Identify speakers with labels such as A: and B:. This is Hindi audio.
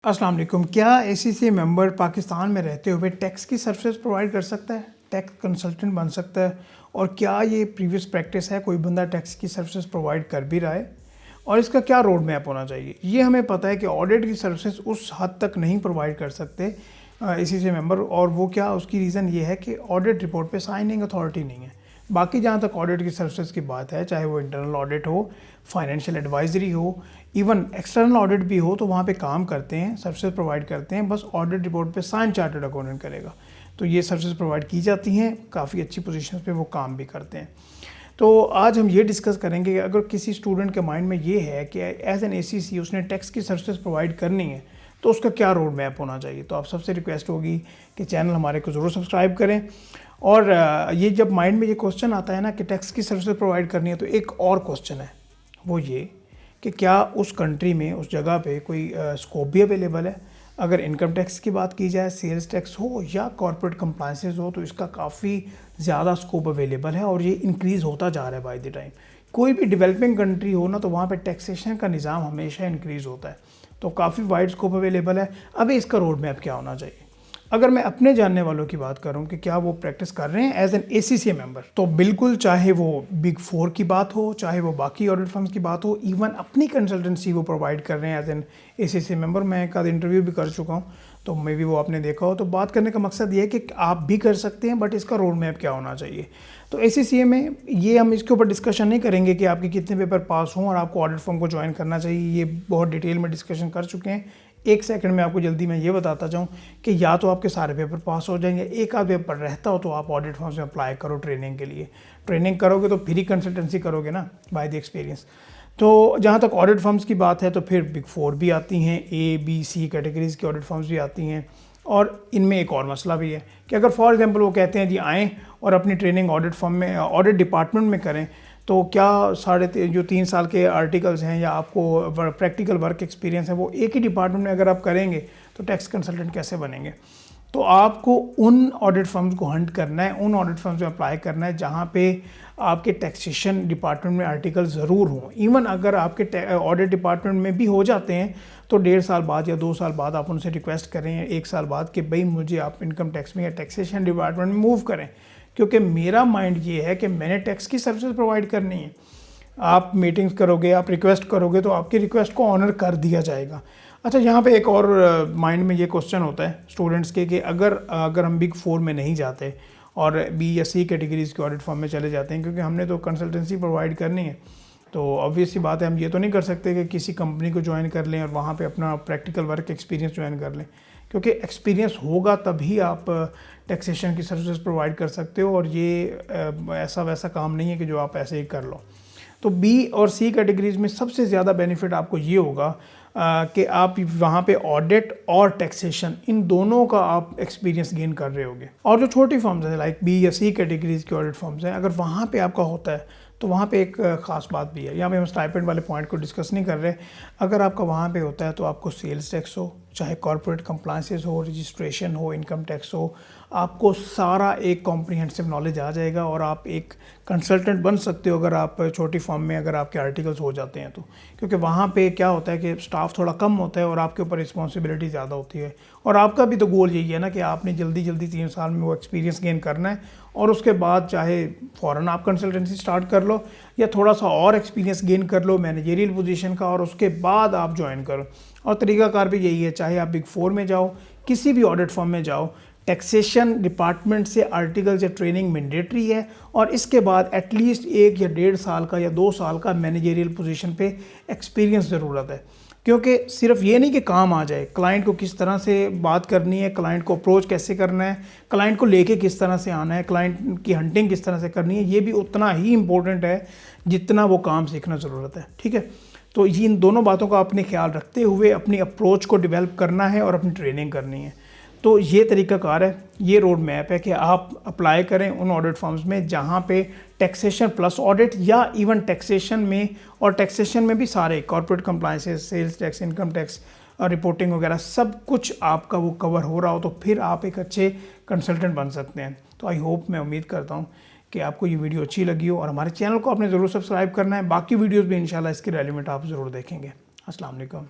A: अस्सलाम वालेकुम। क्या एसीसी मेंबर पाकिस्तान में रहते हुए टैक्स की सर्विसेज प्रोवाइड कर सकता है, टैक्स कंसल्टेंट बन सकता है? और क्या ये प्रीवियस प्रैक्टिस है, कोई बंदा टैक्स की सर्विसेज प्रोवाइड कर भी रहा है? और इसका क्या रोड मैप होना चाहिए? ये हमें पता है कि ऑडिट की सर्विसेज उस हद तक नहीं प्रोवाइड कर सकते एसीसी मेंबर, और वो क्या, उसकी रीज़न ये है कि ऑडिट रिपोर्ट पे साइनिंग अथॉरिटी नहीं है। बाकी जहाँ तक ऑडिट की सर्विसेज की बात है, चाहे वो इंटरनल ऑडिट हो, फाइनेंशियल एडवाइजरी हो, इवन एक्सटर्नल ऑडिट भी हो, तो वहाँ पे काम करते हैं, सर्विसेज प्रोवाइड करते हैं, बस ऑडिट रिपोर्ट पे साइन चार्टर्ड अकाउंटेंट करेगा। तो ये सर्विसेज प्रोवाइड की जाती हैं, काफ़ी अच्छी पोजीशन पे वो काम भी करते हैं। तो आज हम ये डिस्कस करेंगे कि अगर किसी स्टूडेंट के माइंड में ये है कि एज एन एसीसी उसने टैक्स की सर्विसेज प्रोवाइड करनी है, तो उसका क्या रोड मैप होना चाहिए। तो आप सबसे रिक्वेस्ट होगी कि चैनल हमारे को ज़रूर सब्सक्राइब करें। और ये जब माइंड में ये क्वेश्चन आता है ना कि टैक्स की सर्विसेज प्रोवाइड करनी है, तो एक और क्वेश्चन है, वो ये कि क्या उस कंट्री में, उस जगह पे कोई स्कोप भी अवेलेबल है। अगर इनकम टैक्स की बात की जाए, सेल्स टैक्स हो या कॉर्पोरेट कंप्लायंसेस हो, तो इसका काफ़ी ज़्यादा स्कोप अवेलेबल है और ये इंक्रीज़ होता जा रहा है बाय द टाइम। कोई भी डेवलपिंग कंट्री हो ना, तो वहाँ पे टैक्सेशन का निज़ाम हमेशा इंक्रीज़ होता है, तो काफ़ी वाइड स्कोप अवेलेबल है। अभी इसका रोड मैप क्या होना चाहिए? अगर मैं अपने जानने वालों की बात करूं कि क्या वो प्रैक्टिस कर रहे हैं एज एन एसीसी मेंबर, तो बिल्कुल, चाहे वो बिग 4 की बात हो, चाहे वो बाकी ऑडिट फर्म्स की बात हो, इवन अपनी कंसल्टेंसी वो प्रोवाइड कर रहे हैं एज एन एसीसी मेंबर। मैं एक आध इंटरव्यू भी कर चुका हूं, तो मे बी वो आपने देखा हो। तो बात करने का मकसद ये है कि आप भी कर सकते हैं, बट इसका रोड मैप क्या होना चाहिए। तो एसीसीए में ये हम इसके ऊपर डिस्कशन नहीं करेंगे कि आपके कितने पेपर पास हों और आपको ऑडिट फर्म को ज्वाइन करना चाहिए, ये बहुत डिटेल में डिस्कशन कर चुके हैं। एक सेकंड में आपको जल्दी मैं ये बताता जाऊँ कि या तो आपके सारे पेपर पास हो जाएंगे, एक आध पेपर रहता हो तो आप ऑडिट फर्म्स में अप्लाई करो ट्रेनिंग के लिए। ट्रेनिंग करोगे तो फ्री कंसल्टेंसी करोगे ना, बाय द एक्सपीरियंस। तो जहाँ तक ऑडिट फर्म्स की बात है, तो फिर बिग 4 भी आती हैं, ए बी सी कैटेगरीज़ की ऑडिट फर्म्स भी आती हैं। और इनमें एक और मसला भी है कि अगर फॉर एग्जांपल वो कहते हैं जी आएँ और अपनी ट्रेनिंग ऑडिट फर्म में, ऑडिट डिपार्टमेंट में करें, तो क्या जो 3 साल के आर्टिकल्स हैं या आपको प्रैक्टिकल वर्क एक्सपीरियंस है, वो एक ही डिपार्टमेंट में अगर आप करेंगे तो टैक्स कंसल्टेंट कैसे बनेंगे? तो आपको उन ऑडिट फर्म्स को हंट करना है, उन ऑडिट फर्म्स में अप्लाई करना है जहाँ पे आपके टैक्सेशन डिपार्टमेंट में आर्टिकल ज़रूर हों। इवन अगर आपके ऑडिट डिपार्टमेंट में भी हो जाते हैं, तो 1.5 साल बाद या 2 साल बाद आप उनसे रिक्वेस्ट करें, 1 साल बाद, कि भाई मुझे आप इनकम टैक्स में या टैक्सेशन डिपार्टमेंट में मूव करें, क्योंकि मेरा माइंड ये है कि मैंने टैक्स की सर्विसेज प्रोवाइड करनी है। आप मीटिंग्स करोगे, आप रिक्वेस्ट करोगे, तो आपकी रिक्वेस्ट को ऑनर कर दिया जाएगा। अच्छा, यहाँ पे एक और माइंड में ये क्वेश्चन होता है स्टूडेंट्स के कि अगर हम बिग 4 में नहीं जाते और बी या सी कैटेगरीज़ के ऑडिट फर्म में चले जाते हैं, क्योंकि हमने तो कंसल्टेंसी प्रोवाइड करनी है, तो ऑब्वियस सी बात है, हम ये तो नहीं कर सकते कि किसी कंपनी को ज्वाइन कर लें और वहाँ पे अपना प्रैक्टिकल वर्क एक्सपीरियंस ज्वाइन कर लें, क्योंकि एक्सपीरियंस होगा तभी आप टैक्सेशन की सर्विसेज प्रोवाइड कर सकते हो। और ये ऐसा वैसा काम नहीं है कि जो आप ऐसे ही कर लो। तो बी और सी कैटेगरीज में सबसे ज़्यादा बेनिफिट आपको ये होगा कि आप वहाँ पे ऑडिट और टैक्सेशन, इन दोनों का आप एक्सपीरियंस गेन कर रहे होगे। और जो छोटी फर्म्स हैं लाइक बी या सी कैटेगरीज की ऑडिट फर्म्स हैं, अगर वहाँ पे आपका होता है, तो वहाँ पे एक ख़ास बात भी है। यहाँ पे हम स्टाइपेंड वाले पॉइंट को डिस्कस नहीं कर रहे। अगर आपका वहाँ पे होता है, तो आपको सेल्स टैक्स हो, चाहे कॉर्पोरेट कंप्लायंसेस हो, रजिस्ट्रेशन हो, इनकम टैक्स हो, आपको सारा एक कॉम्प्रिहेंसिव नॉलेज आ जाएगा और आप एक कंसल्टेंट बन सकते हो अगर आप छोटी फर्म में, अगर आपके आर्टिकल्स हो जाते हैं तो। क्योंकि वहाँ पे क्या होता है कि स्टाफ थोड़ा कम होता है और आपके ऊपर रिस्पॉन्सिबिलिटी ज़्यादा होती है। और आपका भी तो गोल यही है ना कि आपने जल्दी 3 साल में वो एक्सपीरियंस गेन करना है, और उसके बाद चाहे फ़ौरन आप कंसल्टेंसी स्टार्ट कर लो या थोड़ा सा और एक्सपीरियंस गेन कर लो मैनेजरियल पोजीशन का, और उसके बाद आप ज्वाइन करो। और तरीकाकार भी यही है, चाहे आप बिग 4 में जाओ, किसी भी ऑडिट फर्म में जाओ, टैक्सेशन डिपार्टमेंट से आर्टिकल्स या ट्रेनिंग मैंडेटरी है, और इसके बाद एटलीस्ट 1 या 1.5 साल का या 2 साल का मैनेजरियल पोजीशन पे एक्सपीरियंस ज़रूरत है। क्योंकि सिर्फ ये नहीं कि काम आ जाए, क्लाइंट को किस तरह से बात करनी है, क्लाइंट को अप्रोच कैसे करना है, क्लाइंट को लेके किस तरह से आना है, क्लाइंट की हंटिंग किस तरह से करनी है, ये भी उतना ही इम्पोर्टेंट है जितना वो काम सीखना ज़रूरत है। ठीक है, तो इन दोनों बातों का अपने ख्याल रखते हुए अपनी अप्रोच को डेवलप करना है और अपनी ट्रेनिंग करनी है। तो ये तरीकाकार है, ये रोड मैप है कि आप अप्लाई करें उन ऑडिट फर्म्स में जहाँ पे टैक्सेशन प्लस ऑडिट, या इवन टैक्सेशन में, और टैक्सेशन में भी सारे corporate compliances, sales tax, income tax, reporting वगैरह सब कुछ आपका वो कवर हो रहा हो, तो फिर आप एक अच्छे कंसल्टेंट बन सकते हैं। तो आई होप, मैं उम्मीद करता हूँ कि आपको ये वीडियो अच्छी लगी हो, और हमारे चैनल को आपने ज़रूर सब्सक्राइब करना है। बाकी वीडियोज़ भी इंशाल्लाह इसके रेलिवेंट आप ज़रूर देखेंगे। अस्सलाम वालेकुम।